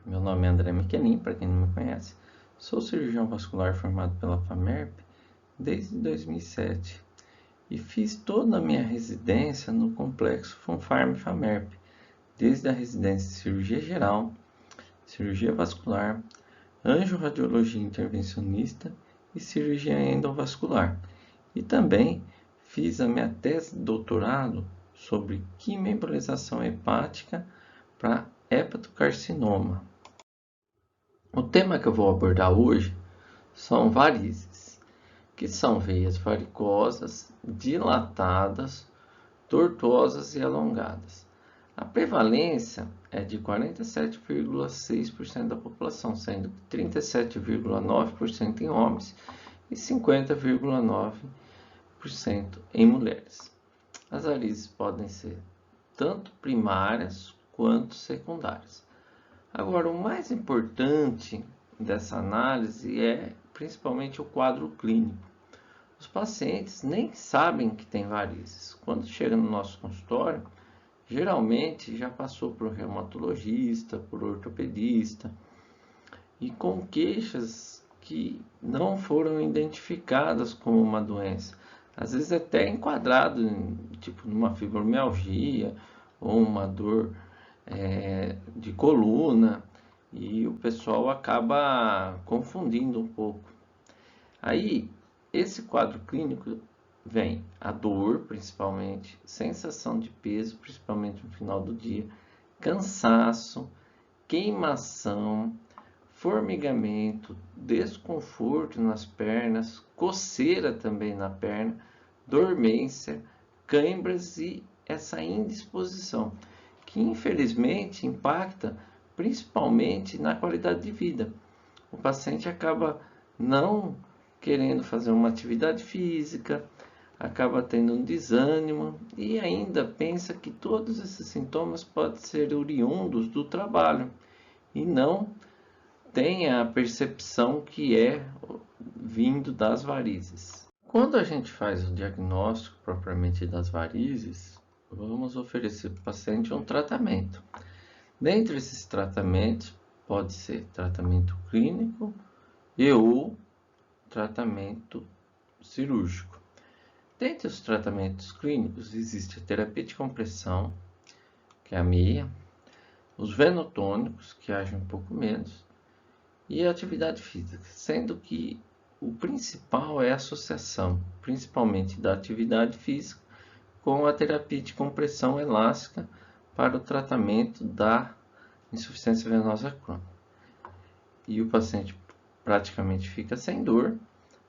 Meu nome é André Miquelin, para quem não me conhece. Sou cirurgião vascular formado pela FAMERP desde 2007 e fiz toda a minha residência no complexo FUNFARM-FAMERP, desde a residência de cirurgia geral, cirurgia vascular, angiorradiologia intervencionista e cirurgia endovascular. E também fiz a minha tese de doutorado sobre quimioembolização hepática para hepatocarcinoma. O tema que eu vou abordar hoje são varizes, que são veias varicosas, dilatadas, tortuosas e alongadas. A prevalência é de 47,6% da população, sendo 37,9% em homens e 50,9% em mulheres. As varizes podem ser tanto primárias quanto secundárias. Agora, o mais importante dessa análise é principalmente o quadro clínico. Os pacientes nem sabem que tem varizes. Quando chega no nosso consultório, geralmente já passou por reumatologista, por ortopedista, e com queixas que não foram identificadas como uma doença. Às vezes até enquadrado tipo numa fibromialgia ou uma dor de coluna, e o pessoal acaba confundindo um pouco. Aí, esse quadro clínico vem a dor, principalmente, sensação de peso, principalmente no final do dia, cansaço, queimação, formigamento, desconforto nas pernas, coceira também na perna, dormência, câimbras e essa indisposição, que infelizmente impacta principalmente na qualidade de vida. O paciente acaba não querendo fazer uma atividade física, acaba tendo um desânimo e ainda pensa que todos esses sintomas podem ser oriundos do trabalho e não tem a percepção que é vindo das varizes. Quando a gente faz o diagnóstico propriamente das varizes, vamos oferecer para o paciente um tratamento. Dentre esses tratamentos, pode ser tratamento clínico e ou tratamento cirúrgico. Dentre os tratamentos clínicos, existe a terapia de compressão, que é a meia, os venotônicos, que agem um pouco menos, e a atividade física, sendo que o principal é a associação, principalmente da atividade física, com a terapia de compressão elástica para o tratamento da insuficiência venosa crônica. E o paciente praticamente fica sem dor,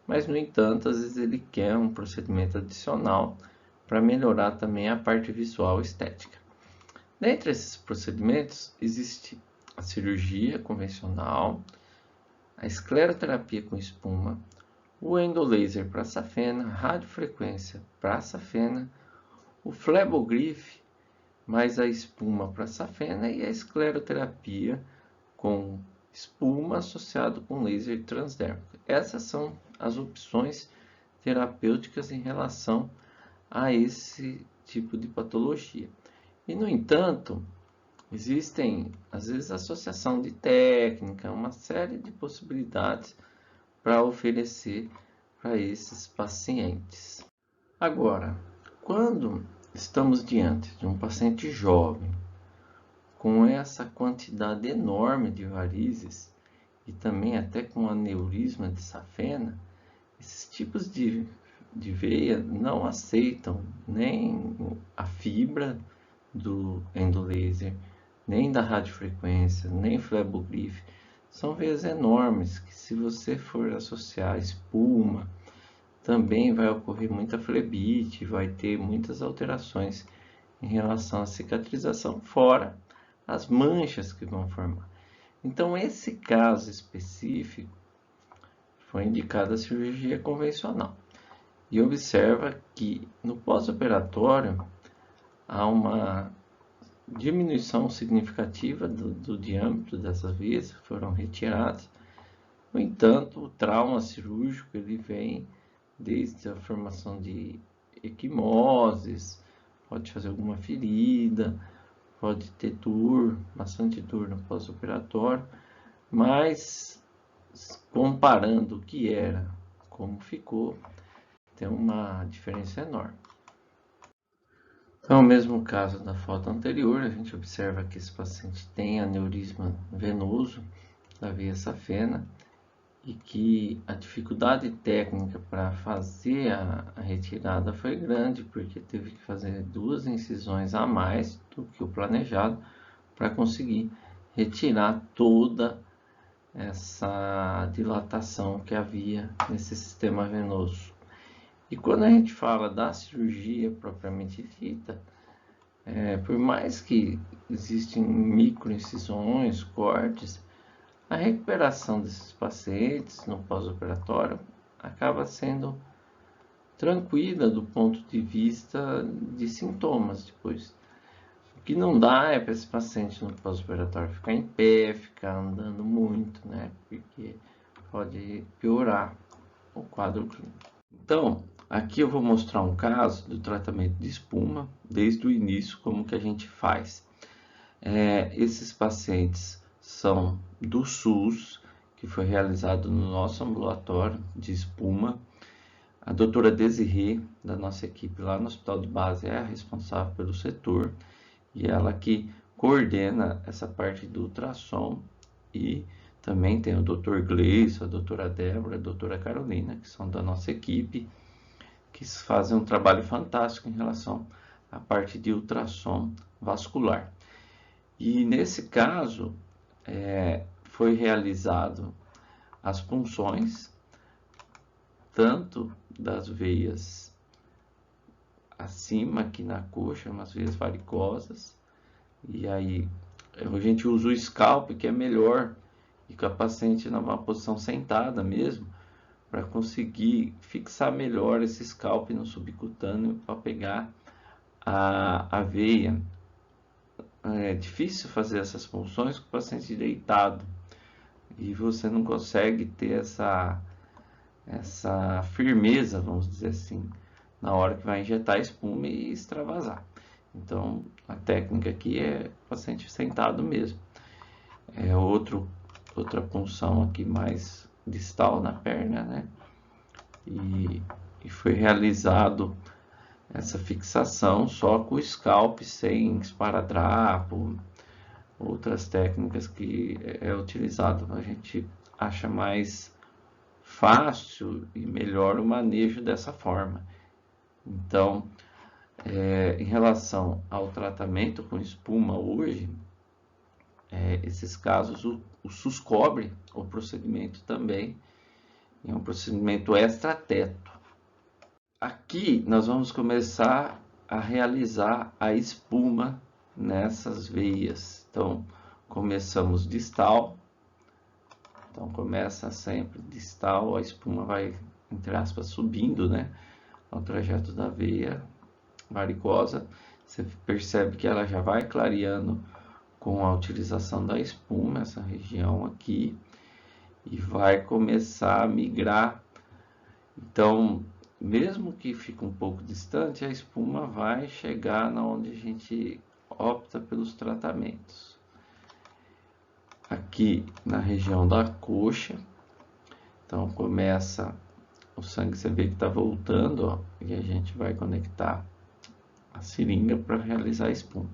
mas no entanto, às vezes ele quer um procedimento adicional para melhorar também a parte visual estética. Dentre esses procedimentos, existe a cirurgia convencional, a escleroterapia com espuma, o endolaser para safena, radiofrequência para safena, o flebogrife mais a espuma para safena e a escleroterapia com espuma associado com laser transdérmico. Essas são as opções terapêuticas em relação a esse tipo de patologia. E, no entanto, existem, às vezes, associação de técnica, uma série de possibilidades para oferecer para esses pacientes. Agora, quando estamos diante de um paciente jovem, com essa quantidade enorme de varizes e também até com aneurisma de safena, esses tipos de veia não aceitam nem a fibra do endolaser, nem da radiofrequência, nem flebogrife. São veias enormes que, se você for associar espuma, também vai ocorrer muita flebite, vai ter muitas alterações em relação à cicatrização, fora as manchas que vão formar. Então, esse caso específico foi indicada a cirurgia convencional. E observa que no pós-operatório há uma diminuição significativa do diâmetro dessas veias que foram retiradas. No entanto, o trauma cirúrgico ele vem desde a formação de equimoses, pode fazer alguma ferida, pode ter dor, bastante dor no pós-operatório, mas comparando o que era, como ficou, tem uma diferença enorme. Então, no mesmo caso da foto anterior, a gente observa que esse paciente tem aneurisma venoso da veia safena e que a dificuldade técnica para fazer a retirada foi grande, porque teve que fazer 2 incisões a mais do que o planejado para conseguir retirar toda essa dilatação que havia nesse sistema venoso. E quando a gente fala da cirurgia propriamente dita, por mais que existem microincisões, cortes, a recuperação desses pacientes no pós-operatório acaba sendo tranquila do ponto de vista de sintomas depois. O que não dá é para esse paciente no pós-operatório ficar em pé, ficar andando muito, né? Porque pode piorar o quadro clínico. Então, aqui eu vou mostrar um caso do tratamento de espuma, desde o início, como que a gente faz. Esses pacientes são do SUS, que foi realizado no nosso ambulatório de espuma. A doutora Desirê, da nossa equipe lá no Hospital de Base, é a responsável pelo setor, e ela que coordena essa parte do ultrassom, e também tem o Dr. Gleison, a doutora Débora, a doutora Carolina, que são da nossa equipe, que fazem um trabalho fantástico em relação à parte de ultrassom vascular. E nesse caso, foi realizado as punções, tanto das veias acima, aqui na coxa, nas veias varicosas, e aí a gente usa o scalp, que é melhor, e com a paciente numa posição sentada mesmo, para conseguir fixar melhor esse scalp no subcutâneo para pegar a veia. É difícil fazer essas punções com o paciente deitado e você não consegue ter essa firmeza, vamos dizer assim, na hora que vai injetar a espuma e extravasar. Então, a técnica aqui é paciente sentado mesmo. Outra punção aqui mais distal na perna, né? E foi realizado essa fixação só com o scalp, sem esparadrapo, outras técnicas que é utilizado. A gente acha mais fácil e melhor o manejo dessa forma. Então, em relação ao tratamento com espuma hoje, esses casos o SUS cobre o procedimento também, é um procedimento extra-teto. Aqui nós vamos começar a realizar a espuma nessas veias. Então, começamos distal. Então, começa sempre distal, a espuma vai, entre aspas, subindo, né, ao trajeto da veia varicosa. Você percebe que ela já vai clareando com a utilização da espuma, essa região aqui, e vai começar a migrar. Então, mesmo que fique um pouco distante, a espuma vai chegar na onde a gente opta pelos tratamentos. Aqui na região da coxa, então começa o sangue, você vê que está voltando, ó, e a gente vai conectar a seringa para realizar a espuma.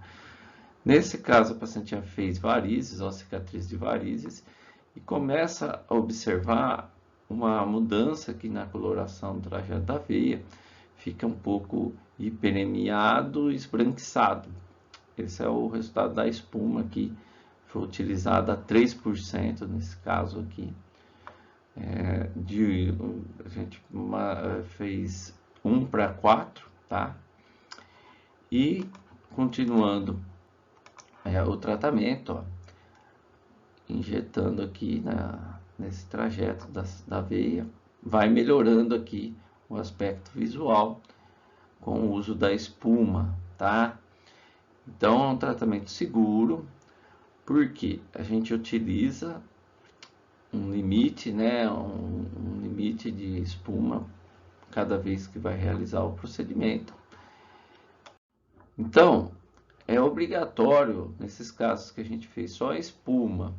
Nesse caso, a paciente já fez varizes, ó, cicatriz de varizes, e começa a observar uma mudança aqui na coloração do trajeto da veia, fica um pouco hiperemiado e esbranquiçado. Esse é o resultado da espuma aqui, foi utilizada a 3% nesse caso aqui. A gente fez 1:4, tá? E continuando o tratamento, ó, injetando aqui nesse trajeto da veia, vai melhorando aqui o aspecto visual com o uso da espuma, tá? Então, é um tratamento seguro, porque a gente utiliza um limite, né, um limite de espuma cada vez que vai realizar o procedimento. Então, é obrigatório, nesses casos que a gente fez só a espuma,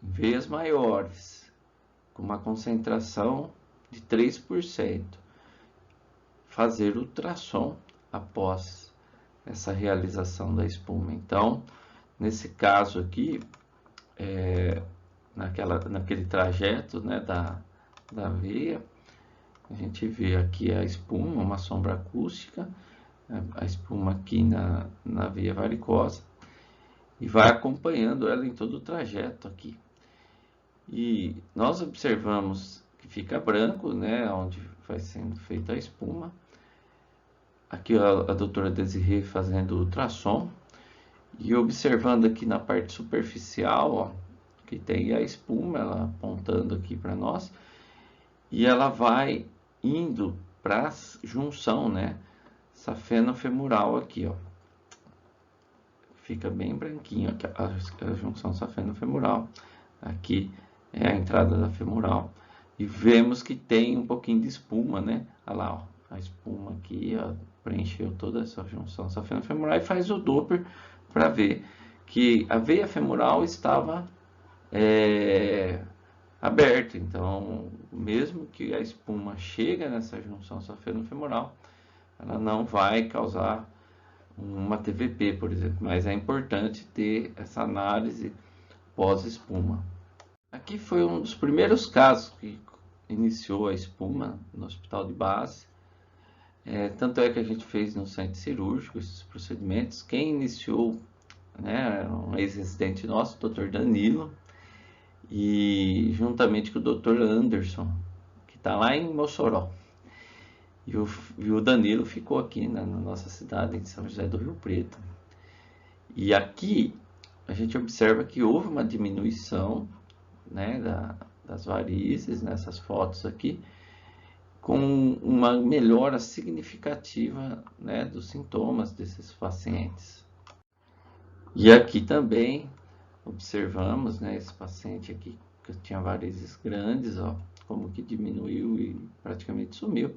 em veias maiores, com uma concentração de 3%, fazer ultrassom após essa realização da espuma. Então, nesse caso aqui, naquele trajeto, né, da veia, a gente vê aqui a espuma, uma sombra acústica, a espuma aqui na veia varicosa, e vai acompanhando ela em todo o trajeto aqui. E nós observamos que fica branco, né, onde vai sendo feita a espuma. Aqui a doutora Desirê fazendo ultrassom e observando aqui na parte superficial, ó, que tem a espuma, ela apontando aqui para nós, e ela vai indo para a junção, né, safeno-femoral aqui, ó. Fica bem branquinho aqui a junção safeno-femoral. Aqui é a entrada da femoral. E vemos que tem um pouquinho de espuma, né? Olha lá, ó, a espuma aqui, ó, preencheu toda essa junção safeno-femoral e faz o Doppler para ver que a veia femoral estava aberta. Então, mesmo que a espuma chegue nessa junção safeno-femoral, ela não vai causar uma TVP, por exemplo, mas é importante ter essa análise pós-espuma. Aqui foi um dos primeiros casos que iniciou a espuma no hospital de base. Tanto é que a gente fez no centro cirúrgico esses procedimentos. Quem iniciou, né, um ex-residente nosso, o Dr. Danilo, e juntamente com o Dr. Anderson, que está lá em Mossoró. E o Danilo ficou aqui na nossa cidade, em São José do Rio Preto. E aqui a gente observa que houve uma diminuição, né, das varizes nessas fotos aqui, com uma melhora significativa, né, dos sintomas desses pacientes. E aqui também observamos, né, esse paciente aqui que tinha varizes grandes, ó, como que diminuiu e praticamente sumiu.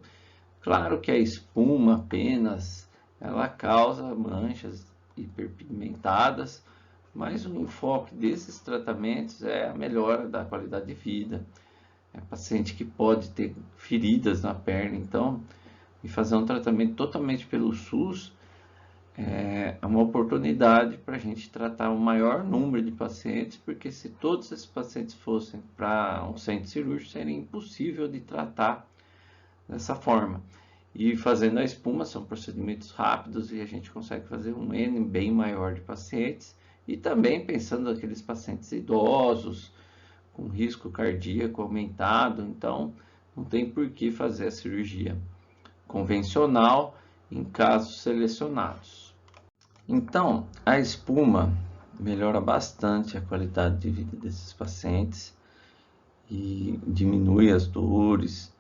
Claro que a espuma apenas, ela causa manchas hiperpigmentadas, mas o enfoque desses tratamentos é a melhora da qualidade de vida. É paciente que pode ter feridas na perna, então, e fazer um tratamento totalmente pelo SUS é uma oportunidade para a gente tratar o maior número de pacientes, porque se todos esses pacientes fossem para um centro cirúrgico, seria impossível de tratar dessa forma. E fazendo a espuma são procedimentos rápidos e a gente consegue fazer um N bem maior de pacientes. E também pensando naqueles pacientes idosos, com risco cardíaco aumentado, então não tem por que fazer a cirurgia convencional em casos selecionados. Então, a espuma melhora bastante a qualidade de vida desses pacientes e diminui as dores.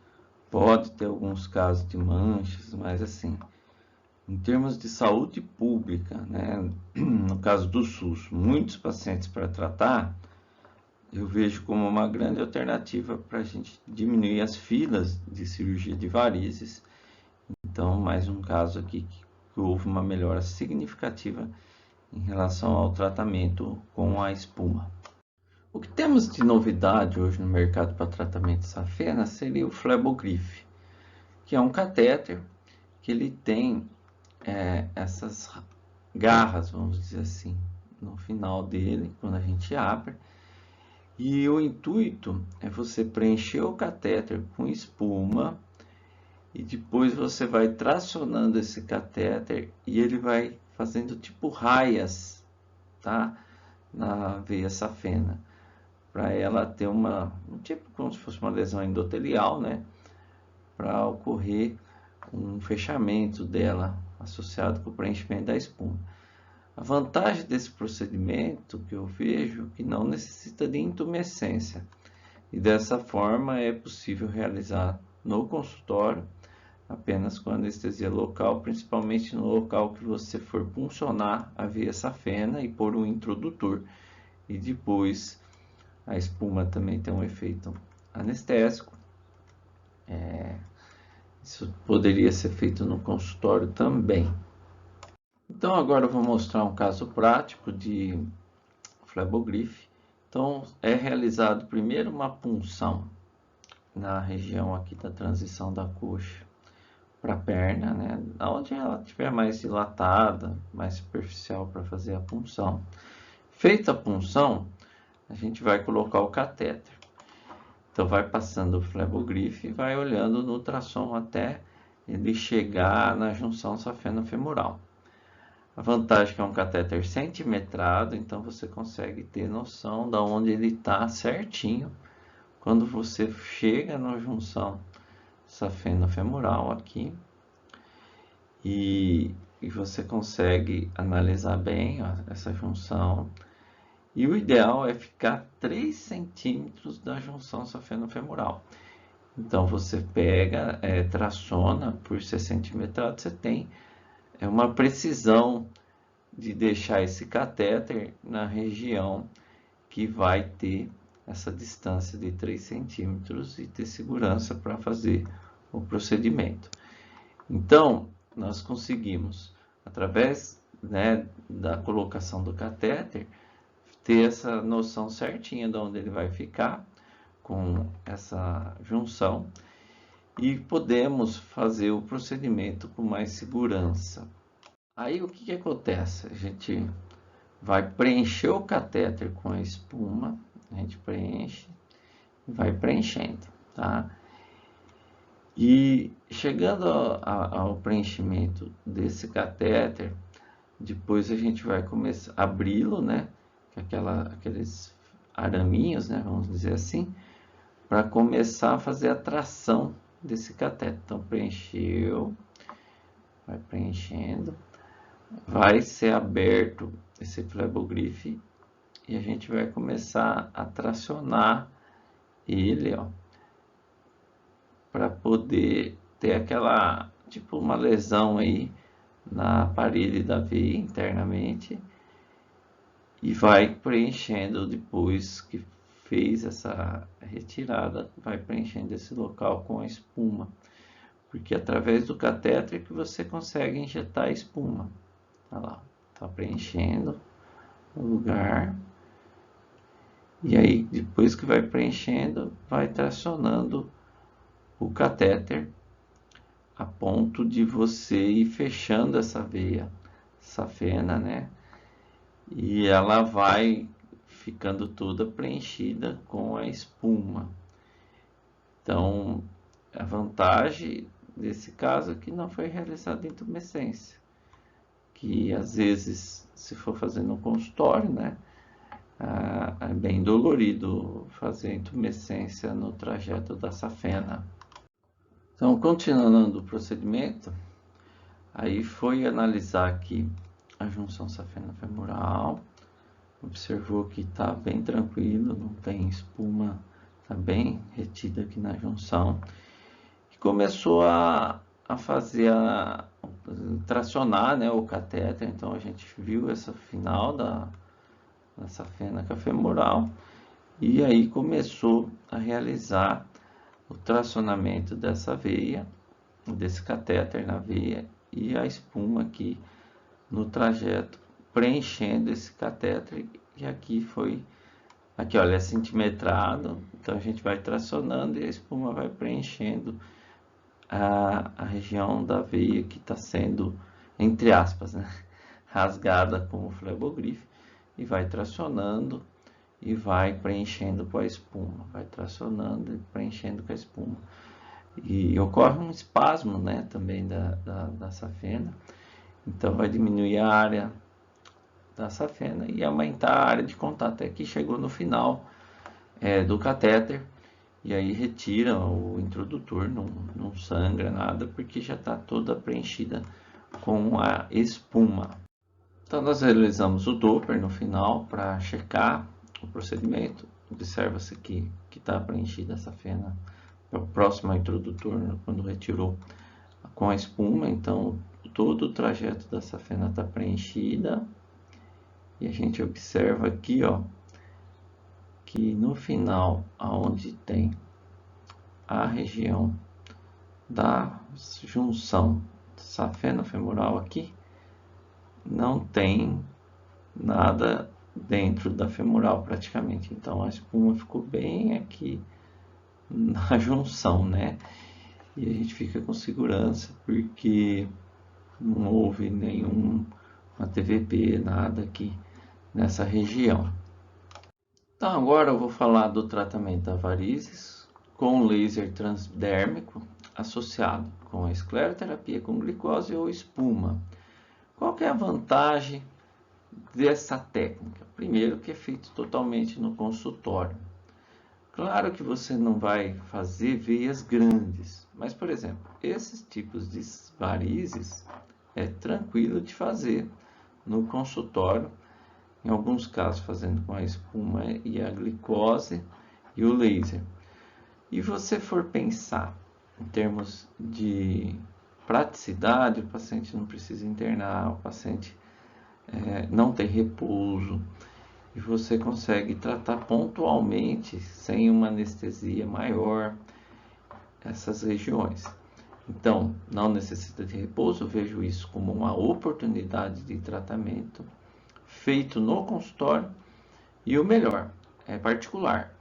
Pode ter alguns casos de manchas, mas assim, em termos de saúde pública, né, no caso do SUS, muitos pacientes para tratar, eu vejo como uma grande alternativa para a gente diminuir as filas de cirurgia de varizes. Então, mais um caso aqui que houve uma melhora significativa em relação ao tratamento com a espuma. O que temos de novidade hoje no mercado para tratamento de safena seria o Flebogrif, que é um catéter que ele tem essas garras, vamos dizer assim, no final dele, quando a gente abre. E o intuito é você preencher o catéter com espuma e depois você vai tracionando esse catéter e ele vai fazendo tipo raias, tá? Na veia safena, para ela ter um tipo como se fosse uma lesão endotelial, né? Para ocorrer um fechamento dela associado com o preenchimento da espuma. A vantagem desse procedimento que eu vejo que não necessita de intumescência e dessa forma é possível realizar no consultório apenas com anestesia local, principalmente no local que você for puncionar a veia safena e pôr um introdutor. E depois a espuma também tem um efeito anestésico. Isso poderia ser feito no consultório também. Então agora eu vou mostrar um caso prático de flebogrife. Então é realizado primeiro uma punção na região aqui da transição da coxa para a perna, né? Onde ela estiver mais dilatada, mais superficial para fazer a punção. Feita a punção, a gente vai colocar o catéter. Então vai passando o flebogrife e vai olhando no ultrassom até ele chegar na junção safeno-femoral. A vantagem é que é um catéter centimetrado, então você consegue ter noção de onde ele está certinho quando você chega na junção safeno-femoral aqui. E você consegue analisar bem ó, essa junção. E o ideal é ficar 3 centímetros da junção safeno-femoral. Então você pega, traciona por ser centimetrado, você tem uma precisão de deixar esse catéter na região que vai ter essa distância de 3 centímetros e ter segurança para fazer o procedimento. Então, nós conseguimos, através da colocação do catéter, ter essa noção certinha de onde ele vai ficar com essa junção e podemos fazer o procedimento com mais segurança. Aí o que acontece? A gente vai preencher o catéter com a espuma, a gente preenche e vai preenchendo, tá? E chegando ao preenchimento desse catéter, depois a gente vai começar a abri-lo, né? Aqueles araminhos, né? Vamos dizer assim, para começar a fazer a tração desse catéter. Então preencheu, vai preenchendo, vai ser aberto esse flebogrife e a gente vai começar a tracionar ele, ó, para poder ter aquela, tipo uma lesão aí na parede da veia internamente e vai preenchendo depois que fez essa retirada, vai preenchendo esse local com a espuma, porque através do catéter que você consegue injetar a espuma. Olha lá, tá preenchendo o lugar. E aí, depois que vai preenchendo, vai tracionando o catéter a ponto de você ir fechando essa veia safena, né? E ela vai ficando toda preenchida com a espuma. Então, a vantagem desse caso é que não foi realizada intumescência, que às vezes, se for fazer no consultório, né? É bem dolorido fazer intumescência no trajeto da safena. Então, continuando o procedimento, aí foi analisar aqui a junção safeno-femoral, observou que está bem tranquilo, não tem espuma, está bem retida aqui na junção, e começou a fazer tracionar, né, o catéter. Então a gente viu essa final da safena femoral e aí começou a realizar o tracionamento dessa veia, desse catéter na veia e a espuma aqui no trajeto, preenchendo esse catéter. E aqui foi, aqui olha, é centimetrado, então a gente vai tracionando e a espuma vai preenchendo a região da veia que está sendo, entre aspas, né, rasgada com o flebogrife, e vai tracionando e vai preenchendo com a espuma, vai tracionando e preenchendo com a espuma. E ocorre um espasmo, né, também da safena, então vai diminuir a área da safena e aumentar a área de contato. Até que chegou no final do catéter, e aí retira o introdutor, não sangra nada, porque já está toda preenchida com a espuma. Então nós realizamos o Doppler no final para checar o procedimento. Observa-se que está preenchida essa fena próximo ao introdutor quando retirou com a espuma. Então todo o trajeto da safena está preenchida. E a gente observa aqui, ó, que no final, aonde tem a região da junção safeno-femoral aqui, não tem nada dentro da femoral praticamente. Então a espuma ficou bem aqui na junção, né? E a gente fica com segurança porque não houve nenhuma TVP, nada aqui nessa região. Então agora eu vou falar do tratamento da varizes com laser transdérmico associado com a escleroterapia com glicose ou espuma. Qual que é a vantagem dessa técnica? Primeiro, que é feito totalmente no consultório. Claro que você não vai fazer veias grandes, mas, por exemplo, esses tipos de varizes é tranquilo de fazer no consultório, em alguns casos fazendo com a espuma e a glicose e o laser. E você for pensar em termos de praticidade, o paciente não precisa internar, o paciente não tem repouso, e você consegue tratar pontualmente, sem uma anestesia maior, essas regiões. Então, não necessita de repouso, eu vejo isso como uma oportunidade de tratamento feito no consultório, e o melhor, é particular.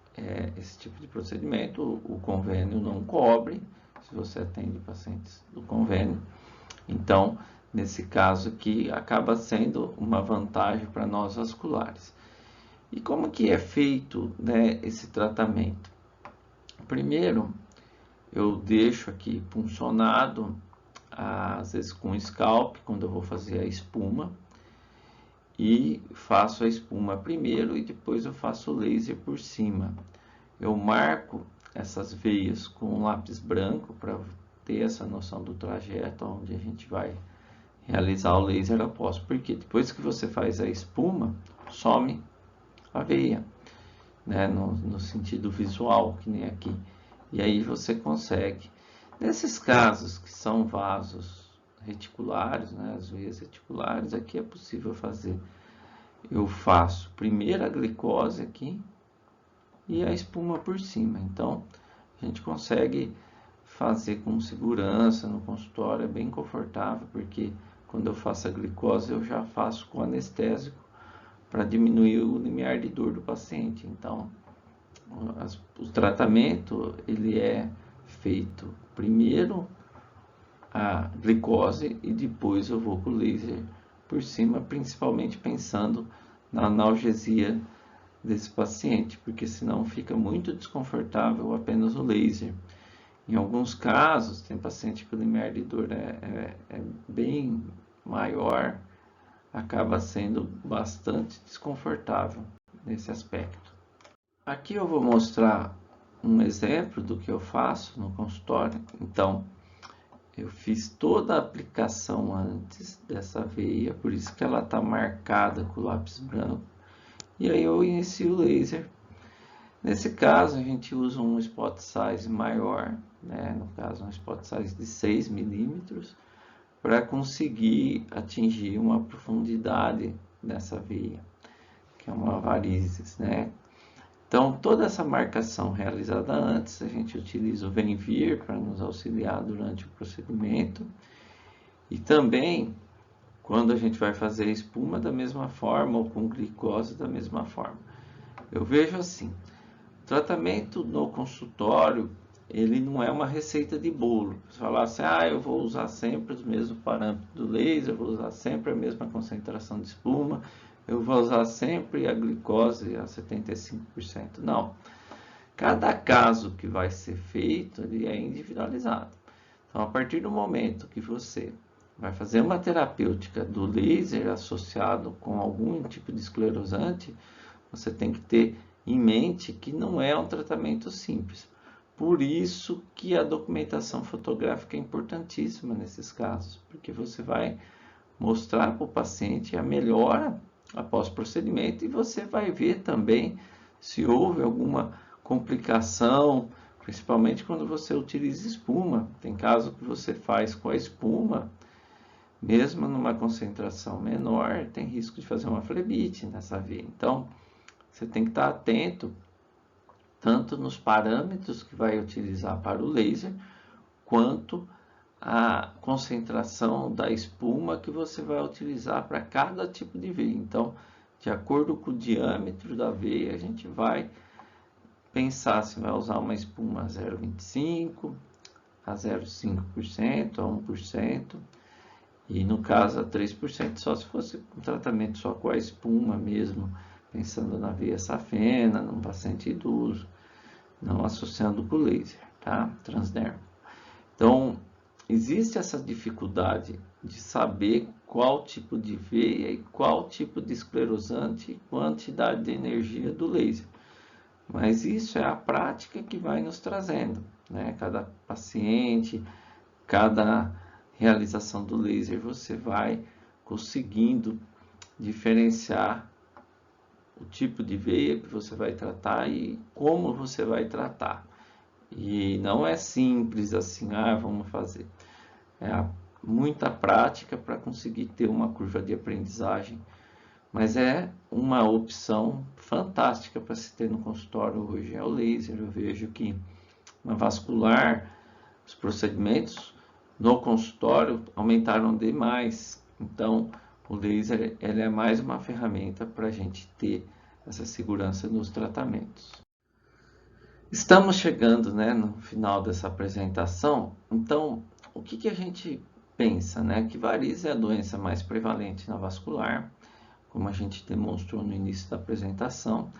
Esse tipo de procedimento, o convênio não cobre, se você atende pacientes do convênio. Então, nesse caso aqui, acaba sendo uma vantagem para nós vasculares. E como que é feito, né, esse tratamento? Primeiro, eu deixo aqui puncionado, às vezes com scalp, quando eu vou fazer a espuma, e faço a espuma primeiro e depois eu faço o laser por cima. Eu marco essas veias com um lápis branco para ter essa noção do trajeto onde a gente vai realizar o laser após, porque depois que você faz a espuma, some a veia, né, no sentido visual, que nem aqui. E aí você consegue. Nesses casos que são vasos reticulares, né, as veias reticulares, aqui é possível fazer. Eu faço primeiro a glicose aqui e a espuma por cima. Então, a gente consegue fazer com segurança no consultório, é bem confortável, porque quando eu faço a glicose, eu já faço com anestésico para diminuir o limiar de dor do paciente. Então, o tratamento ele é feito primeiro a glicose e depois eu vou com o laser por cima, principalmente pensando na analgesia desse paciente, porque senão fica muito desconfortável apenas o laser. Em alguns casos, tem paciente que o limiar de dor é bem maior, acaba sendo bastante desconfortável nesse aspecto. Aqui eu vou mostrar um exemplo do que eu faço no consultório. Então, eu fiz toda a aplicação antes dessa veia, por isso que ela está marcada com o lápis branco. E aí eu inicio o laser. Nesse caso, a gente usa um spot size maior, né? No caso, um spot size de 6 milímetros, para conseguir atingir uma profundidade nessa veia, que é uma varizes, né? Então, toda essa marcação realizada antes, a gente utiliza o Venvir para nos auxiliar durante o procedimento. E também, quando a gente vai fazer a espuma da mesma forma, ou com glicose da mesma forma. Eu vejo assim, o tratamento no consultório, ele não é uma receita de bolo. Você falar assim, eu vou usar sempre os mesmos parâmetros do laser, vou usar sempre a mesma concentração de espuma, eu vou usar sempre a glicose a 75%. Não. Cada caso que vai ser feito, ele é individualizado. Então, a partir do momento que você vai fazer uma terapêutica do laser associado com algum tipo de esclerosante, você tem que ter em mente que não é um tratamento simples. Por isso que a documentação fotográfica é importantíssima nesses casos, porque você vai mostrar para o paciente a melhora após o procedimento e você vai ver também se houve alguma complicação, principalmente quando você utiliza espuma. Tem caso que você faz com a espuma, mesmo numa concentração menor, tem risco de fazer uma flebite nessa veia. Então, você tem que estar atento tanto nos parâmetros que vai utilizar para o laser, quanto a concentração da espuma que você vai utilizar para cada tipo de veia. Então, de acordo com o diâmetro da veia, a gente vai pensar se vai usar uma espuma 0,25 a 0,5%, a 1%, e no caso a 3%, só se fosse um tratamento só com a espuma mesmo, pensando na veia safena, num paciente idoso, não associando com laser, tá? Transdérmico. Então, existe essa dificuldade de saber qual tipo de veia e qual tipo de esclerosante e quantidade de energia do laser. Mas isso é a prática que vai nos trazendo, né? Cada paciente, cada realização do laser, você vai conseguindo diferenciar o tipo de veia que você vai tratar e como você vai tratar. E não é simples assim, vamos fazer. É muita prática para conseguir ter uma curva de aprendizagem, mas é uma opção fantástica para se ter no consultório hoje, é o laser. Eu vejo que na vascular, os procedimentos no consultório aumentaram demais, então o laser ele é mais uma ferramenta para a gente ter essa segurança nos tratamentos. Estamos chegando, né, no final dessa apresentação. Então, o que a gente pensa, né? Que varizes é a doença mais prevalente na vascular, como a gente demonstrou no início da apresentação,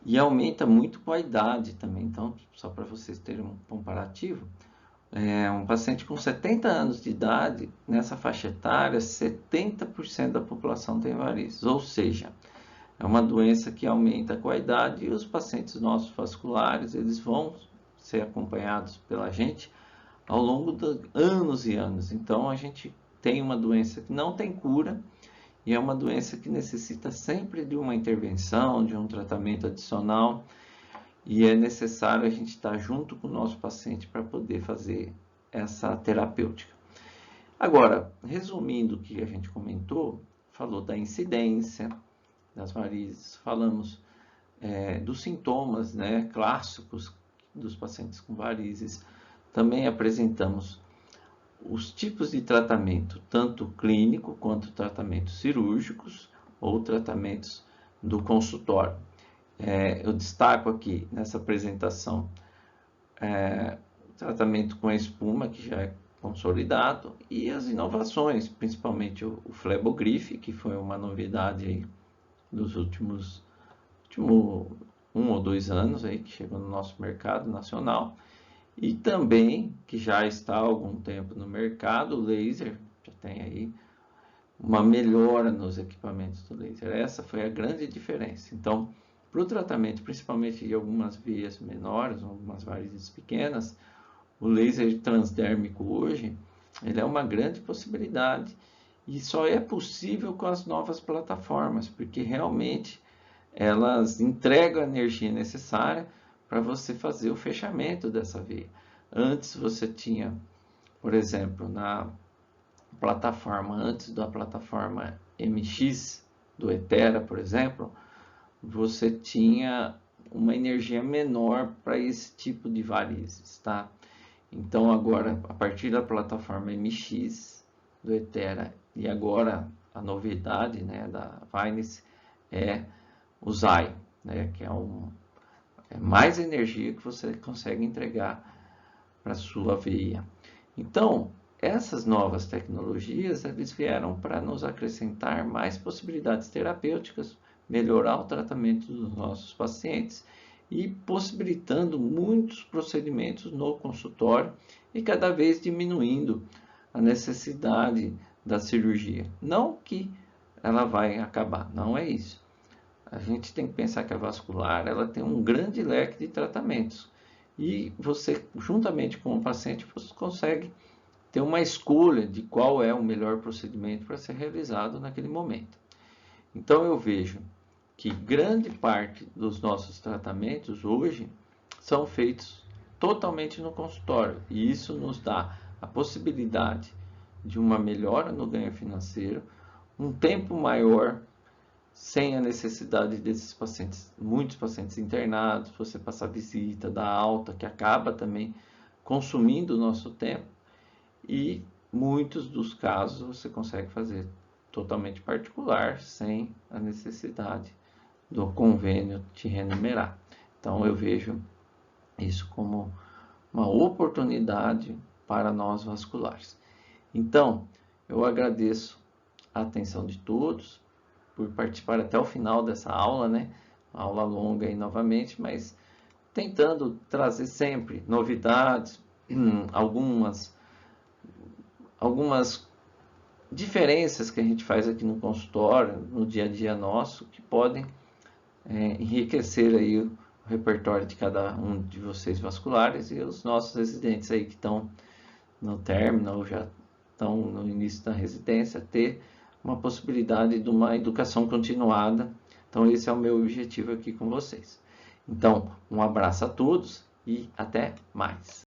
e aumenta muito com a idade também. Então, só para vocês terem um comparativo, um paciente com 70 anos de idade, nessa faixa etária, 70% da população tem varizes, ou seja, é uma doença que aumenta com a idade e os pacientes nossos vasculares, eles vão ser acompanhados pela gente ao longo de anos e anos. Então, a gente tem uma doença que não tem cura e é uma doença que necessita sempre de uma intervenção, de um tratamento adicional, e é necessário a gente estar junto com o nosso paciente para poder fazer essa terapêutica. Agora, resumindo o que a gente comentou, falou da incidência das varizes, falamos dos sintomas, né, clássicos dos pacientes com varizes, também apresentamos os tipos de tratamento, tanto clínico quanto tratamentos cirúrgicos ou tratamentos do consultório. Eu destaco aqui nessa apresentação o tratamento com a espuma, que já é consolidado, e as inovações, principalmente o Flebogrife, que foi uma novidade aí dos últimos 1 ou 2 anos aí, que chegou no nosso mercado nacional, e também, que já está há algum tempo no mercado, o laser, já tem aí uma melhora nos equipamentos do laser. Essa foi a grande diferença. Então, para o tratamento, principalmente de algumas veias menores, algumas varizes pequenas, o laser transdérmico hoje, ele é uma grande possibilidade e só é possível com as novas plataformas, porque realmente elas entregam a energia necessária para você fazer o fechamento dessa veia. Antes você tinha, por exemplo, na plataforma, antes da plataforma MX, do Etera, por exemplo, você tinha uma energia menor para esse tipo de varizes, tá? Então agora, a partir da plataforma MX, do Etera, e agora a novidade, né, da Vines é o Zai, né, que é mais energia que você consegue entregar para a sua veia. Então, essas novas tecnologias, eles vieram para nos acrescentar mais possibilidades terapêuticas, melhorar o tratamento dos nossos pacientes e possibilitando muitos procedimentos no consultório e cada vez diminuindo a necessidade da cirurgia. Não que ela vai acabar, não é isso. A gente tem que pensar que a vascular ela tem um grande leque de tratamentos e você, juntamente com o paciente, você consegue ter uma escolha de qual é o melhor procedimento para ser realizado naquele momento. Então eu vejo que grande parte dos nossos tratamentos hoje são feitos totalmente no consultório e isso nos dá a possibilidade de uma melhora no ganho financeiro, um tempo maior sem a necessidade desses pacientes, muitos pacientes internados, você passar visita, dar alta, que acaba também consumindo o nosso tempo. e muitos dos casos você consegue fazer totalmente particular, sem a necessidade do convênio te remunerar. Então eu vejo isso como uma oportunidade para nós vasculares. Então, eu agradeço a atenção de todos por participar até o final dessa aula, né? Aula longa aí novamente, mas tentando trazer sempre novidades, algumas diferenças que a gente faz aqui no consultório, no dia a dia nosso, que podem enriquecer aí o repertório de cada um de vocês vasculares e os nossos residentes aí que estão no término ou já estão no início da residência, ter uma possibilidade de uma educação continuada. Então esse é o meu objetivo aqui com vocês. Então, um abraço a todos e até mais.